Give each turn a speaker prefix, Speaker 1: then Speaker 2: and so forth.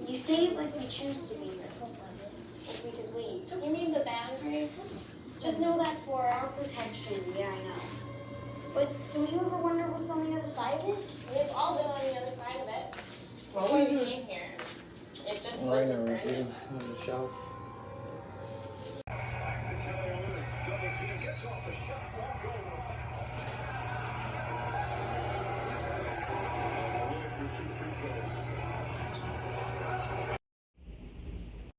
Speaker 1: You say it like we choose to be here. Like we could leave.
Speaker 2: You mean the boundary? Just know that's for our protection.
Speaker 1: Yeah, I know. But do you ever wonder what's on the other side of this?
Speaker 2: We've all been on the other side of it.
Speaker 3: Well,
Speaker 2: Before we came here. It just wasn't for any of
Speaker 4: on
Speaker 2: us.
Speaker 4: the shelf.
Speaker 5: Double team gets off the shot, won't go.